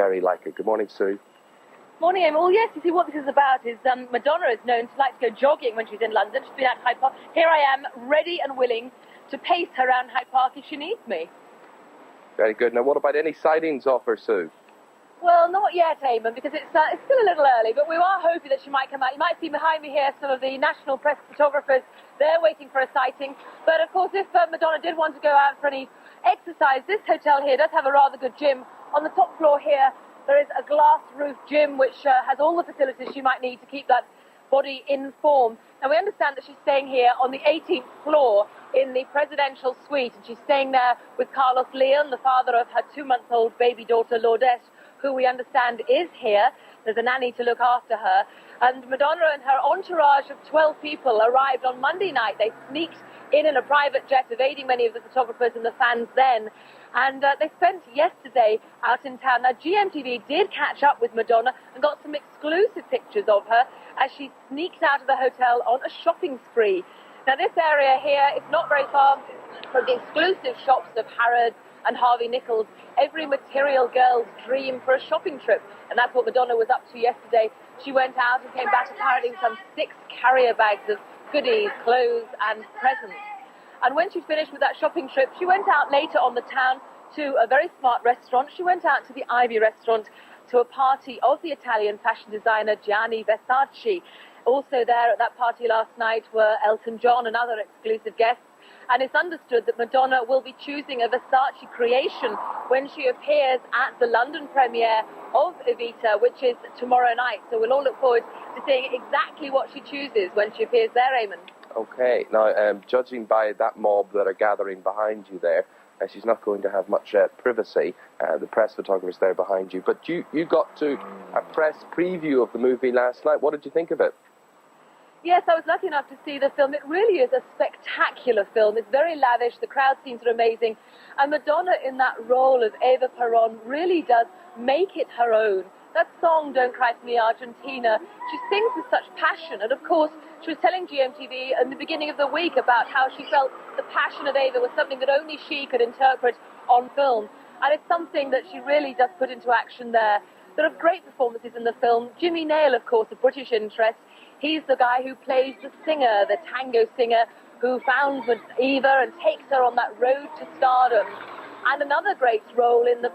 very like it. Good morning, Sue. Morning, Emma. Well, yes, you see, what this is about is Madonna is known to like to go jogging when she's in London. She's been at Hyde Park. Here I am, ready and willing to pace her around Hyde Park if she needs me. Very good. Now, what about any sightings of her, Sue? Well, not yet, Eamon, because it's still a little early, but we are hoping that she might come out. You might see behind me here some of the national press photographers. They're waiting for a sighting. But, of course, if Madonna did want to go out for any exercise, this hotel here does have a rather good gym. On the top floor here, there is a glass-roof gym which has all the facilities she might need to keep that body in form. Now, we understand that she's staying here on the 18th floor in the presidential suite, and she's staying there with Carlos Leon, the father of her 2-month-old baby daughter, Lourdes, who we understand is here. There's a nanny to look after her. And Madonna and her entourage of 12 people arrived on Monday night. They sneaked in a private jet, evading many of the photographers and the fans then. And they spent yesterday out in town. Now, GMTV did catch up with Madonna and got some exclusive pictures of her as she sneaked out of the hotel on a shopping spree. Now, this area here is not very far from the exclusive shops of Harrods and Harvey Nichols, every material girl's dream for a shopping trip. And that's what Madonna was up to yesterday. She went out and came back carrying some 6 carrier bags of goodies, clothes and presents. And when she finished with that shopping trip, she went out later on the town to a very smart restaurant. She went out to the Ivy restaurant to a party of the Italian fashion designer Gianni Versace. Also there at that party last night were Elton John and other exclusive guests. And it's understood that Madonna will be choosing a Versace creation when she appears at the London premiere of Evita, which is tomorrow night. So we'll all look forward to seeing exactly what she chooses when she appears there, Eamon. Okay. Now, judging by that mob that are gathering behind you there, she's not going to have much privacy. The press photographers there behind you. But you got to a press preview of the movie last night. What did you think of it? Yes, I was lucky enough to see the film. It really is a spectacular film. It's very lavish. The crowd scenes are amazing. And Madonna in that role of Eva Peron really does make it her own. That song, Don't Cry For Me, Argentina, she sings with such passion. And, of course, she was telling GMTV in the beginning of the week about how she felt the passion of Eva was something that only she could interpret on film. And it's something that she really does put into action there. There are great performances in the film. Jimmy Nail, of course, of British interest. He's the guy who plays the singer, the tango singer, who found Eva and takes her on that road to stardom. And another great role in the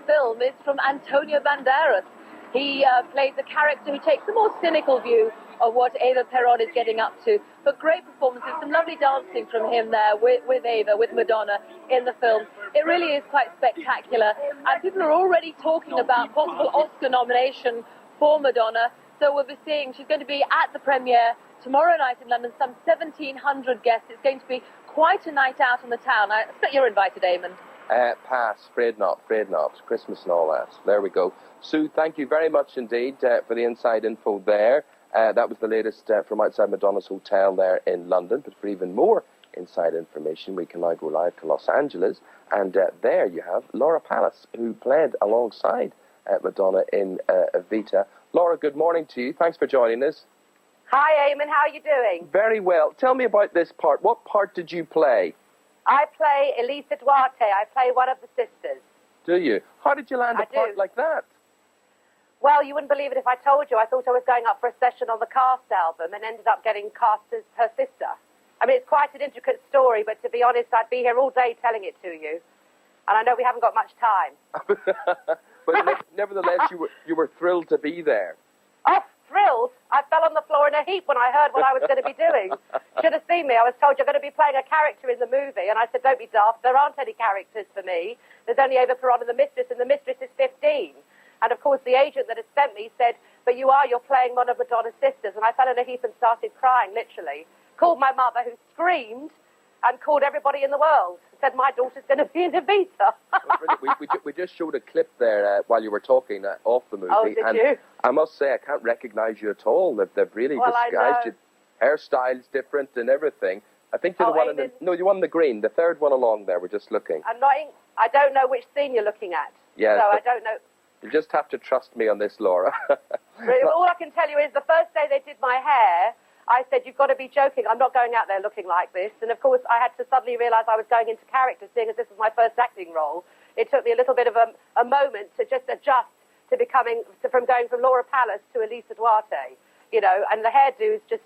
film is from Antonio Banderas. He plays a character who takes a more cynical view of what Eva Peron is getting up to. But great performances, some lovely dancing from him there with Eva, with Madonna in the film. It really is quite spectacular. And people are already talking about possible Oscar nomination for Madonna. So we'll be seeing, she's going to be at the premiere tomorrow night in London, some 1,700 guests. It's going to be quite a night out in the town. I expect you're invited, Eamon. Pass. Afraid not. Christmas and all that. There we go. Sue, thank you very much indeed for the inside info there. That was the latest from outside Madonna's hotel there in London. But for even more inside information, we can now go live to Los Angeles. And there you have Laura Pallas, who played alongside Madonna in Evita. Laura, good morning to you. Thanks for joining us. Hi, Eamon. How are you doing? Very well. Tell me about this part. What part did you play? I play Elisa Duarte. I play one of the sisters. Do you? How did you land a part like that? Well, you wouldn't believe it if I told you. I thought I was going up for a session on the Cast album and ended up getting cast as her sister. I mean, it's quite an intricate story, but to be honest, I'd be here all day telling it to you. And I know we haven't got much time. But nevertheless, you were thrilled to be there. Oh, thrilled? I fell on the floor in a heap when I heard what I was going to be doing. Should have seen me. I was told you're going to be playing a character in the movie. And I said, don't be daft. There aren't any characters for me. There's only Eva Peron and the Mistress is 15. And, of course, the agent that had sent me said, but you're playing one of Madonna's sisters. And I fell in a heap and started crying, literally. Called my mother, who screamed, and called everybody in the world. Said, my daughter's going to be in Evita. we just showed a clip there while you were talking off the movie. Oh, did you? I must say, I can't recognise you at all. They've really disguised you. Hairstyles different and everything. I think you're the one you're one in the green, the third one along there. We're just looking. I don't know which scene you're looking at. Yeah. So I don't know. You just have to trust me on this, Laura. All I can tell you is the first day they did my hair, I said, you've got to be joking. I'm not going out there looking like this. And, of course, I had to suddenly realise I was going into character, seeing as this was my first acting role. it took me a little bit of a moment to just adjust to from going from Laura Pallas to Elisa Duarte, you know, and the hairdos just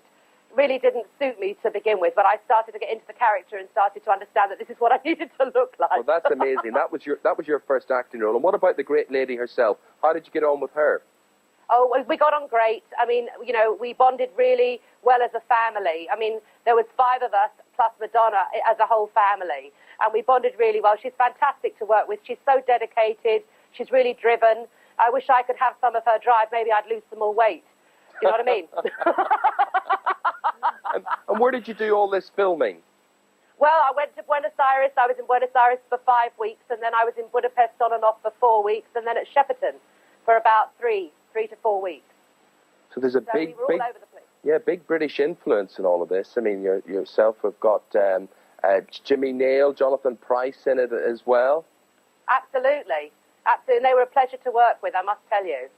really didn't suit me to begin with, but I started to get into the character and started to understand that this is what I needed to look like. Well, that's amazing. That was your first acting role. And what about the great lady herself? How did you get on with her? Oh, well, we got on great. I mean, you know, we bonded really well as a family. I mean, there was 5 of us plus Madonna as a whole family, and we bonded really well. She's fantastic to work with. She's so dedicated. She's really driven. I wish I could have some of her drive. Maybe I'd lose some more weight. You know what I mean? and where did you do all this filming? Well, I went to Buenos Aires. I was in Buenos Aires for 5 weeks, and then I was in Budapest on and off for 4 weeks, and then at Shepperton for about 3 to 4 weeks. So there's a we were all over the place. Yeah, big British influence in all of this. I mean, yourself have got Jimmy Nail, Jonathan Pryce in it as well. Absolutely, absolutely. And they were a pleasure to work with, I must tell you.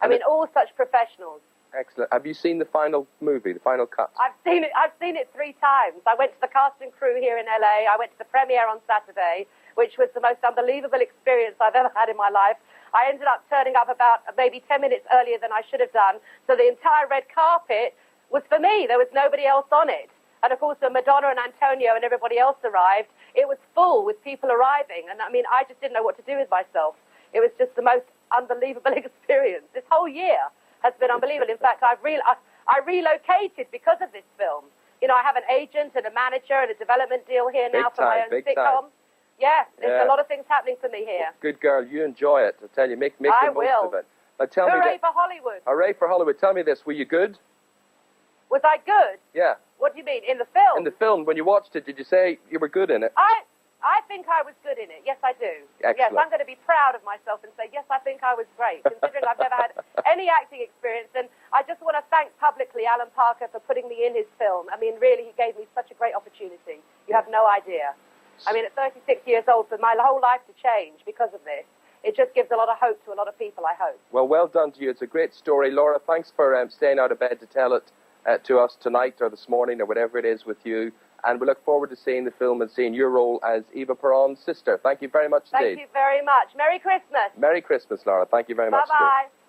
I mean, all such professionals. Excellent. Have you seen the final movie, the final cut? I've seen it 3 times. I went to the cast and crew here in LA. I went to the premiere on Saturday, which was the most unbelievable experience I've ever had in my life. I ended up turning up about maybe 10 minutes earlier than I should have done. So the entire red carpet was for me. There was nobody else on it. And of course, when Madonna and Antonio and everybody else arrived, it was full with people arriving. And I mean, I just didn't know what to do with myself. It was just the most unbelievable experience. This whole year has been unbelievable. In fact, I relocated because of this film. You know, I have an agent and a manager and a development deal here now for my own sitcom. Yeah, there's a lot of things happening for me here. Good girl, you enjoy it. I tell you, make the most of it. Now tell Hooray for Hollywood. Hooray for Hollywood. Tell me this, were you good? Was I good? Yeah. What do you mean, in the film? In the film, when you watched it, did you say you were good in it? I think I was good in it. Yes, I do. Excellent. Yes, I'm going to be proud of myself and say, yes, I think I was great, considering I've never had any acting experience. And I just want to thank publicly Alan Parker for putting me in his film. I mean, really, he gave me such a great opportunity. You have no idea. I mean, at 36 years old, for my whole life to change because of this, it just gives a lot of hope to a lot of people, I hope. Well done to you. It's a great story. Laura, thanks for staying out of bed to tell it to us tonight or this morning or whatever it is with you. And we look forward to seeing the film and seeing your role as Eva Peron's sister. Thank you very much indeed. Thank you very much. Merry Christmas. Merry Christmas, Laura. Thank you very much indeed. Bye-bye.